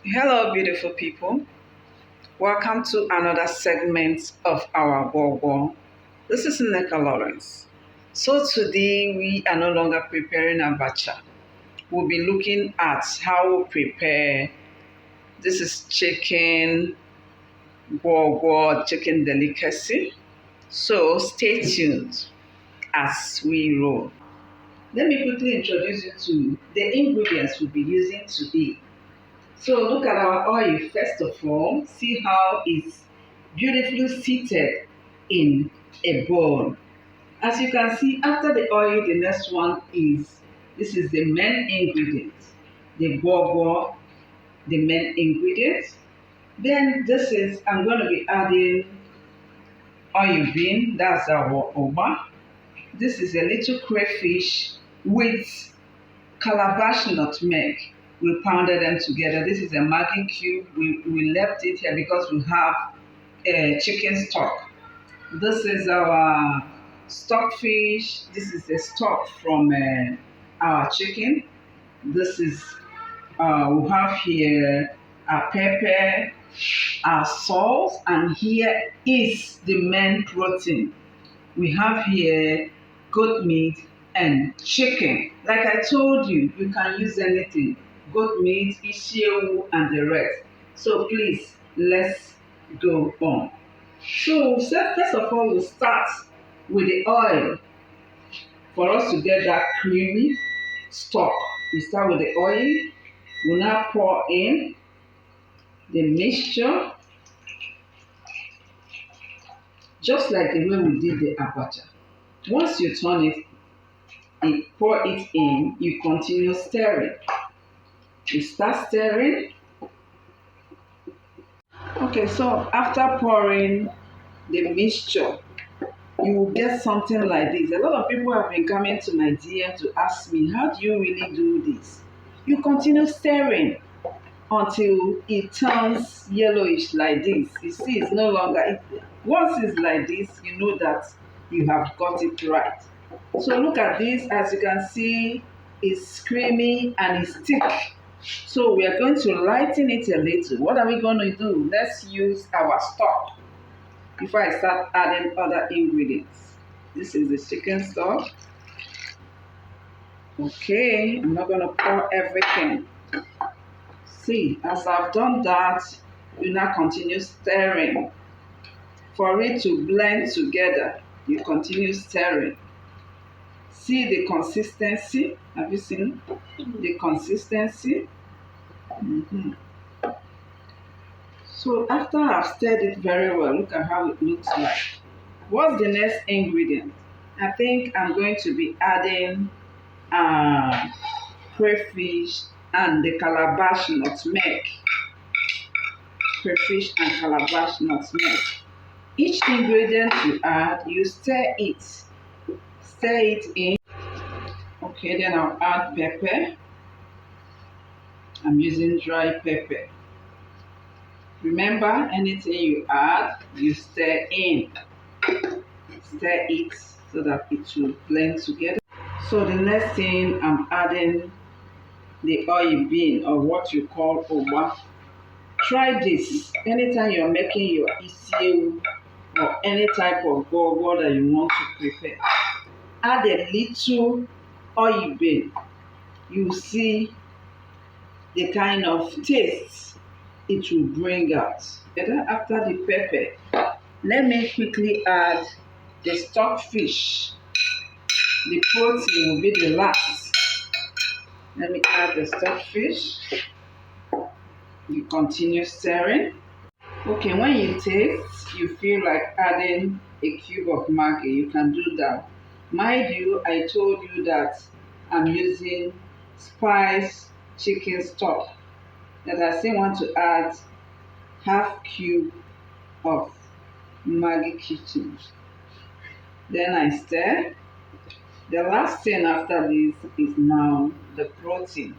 Hello, beautiful people. Welcome to another segment of our gwogwo. This is Nneka Lawrence. So today we are no longer preparing abacha. We'll be looking at how we prepare. This is chicken gwogwo, chicken delicacy. So stay tuned as we roll. Let me quickly introduce you to the ingredients we'll be using today. So look at our oil first of all. See how it's beautifully seated in a bowl. As you can see, after the oil, the next one is, this is the main ingredient. The gwogwo, the main ingredient. Then this is, I'm going to be adding oil bean, that's our oba. This is a little crayfish with calabash nutmeg. We pounded them together. This is a Maggi cube. We left it here because we have chicken stock. This is our stockfish. This is the stock from our chicken. This is, we have here our pepper, our salt, and here is the main protein. We have here goat meat and chicken. Like I told you, you can use anything. Goat meat, isiewu, and the rest. So please, let's go on. So first of all, we'll start with the oil. For us to get that creamy stock, we start with the oil. We'll now pour in the mixture, just like the way we did the abacha. Once you turn it, you pour it in, you continue stirring. You start stirring. Okay, so after pouring the mixture, you will get something like this. A lot of people have been coming to my DM to ask me, how do you really do this? You continue stirring until it turns yellowish like this. You see, it's no longer, once it's like this, you know that you have got it right. So look at this, as you can see, it's creamy and it's thick. So we are going to lighten it a little. What are we going to do? Let's use our stock before I start adding other ingredients. This is the chicken stock. Okay, I'm not going to pour everything. See, as I've done that, you now continue stirring. For it to blend together, you continue stirring. See the consistency? Have you seen the consistency? Mm-hmm. So after I've stirred it very well, look at how it looks like. What's the next ingredient? I think I'm going to be adding crayfish and the calabash nutmeg. Crayfish and calabash nutmeg. Each ingredient you add, you stir it. Stir it in. Okay, then I'll add pepper. I'm using dry pepper. Remember, anything you add, you stir in. Stir it so that it will blend together. So the next thing, I'm adding the oil bean, or what you call oba. Try this anytime you're making your isiewu or any type of gwogwo that you want to prepare. Add a little oil bean. You see the kind of taste it will bring out. And then after the pepper, let me quickly add the stockfish. The protein will be the last. Let me add the stockfish. You continue stirring. Okay, when you taste, you feel like adding a cube of Maggi, you can do that. Mind you, I told you that I'm using spice chicken stock. That I still want to add half cube of Maggi kitchen. Then I stir. The last thing after this is now the protein.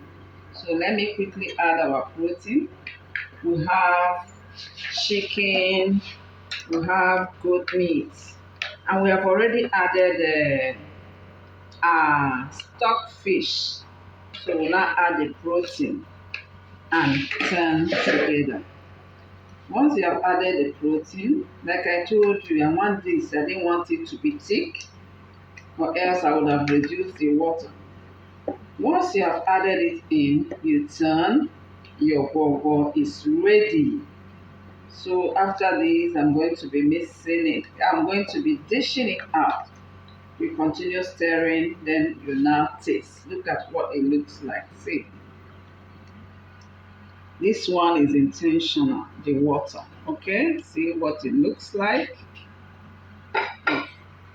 So let me quickly add our protein. We have chicken, we have goat meat, and we have already added stockfish. So we'll now add the protein. and turn together. Once you have added the protein, like I told you, I want this, I didn't want it to be thick, or else I would have reduced the water. Once you have added it in, you turn, your gwogwo is ready. So after this, I'm going to be mixing it. I'm going to be dishing it out. You continue stirring, then you now taste. Look at what it looks like. See, this one is intentional, the water. Okay, see what it looks like.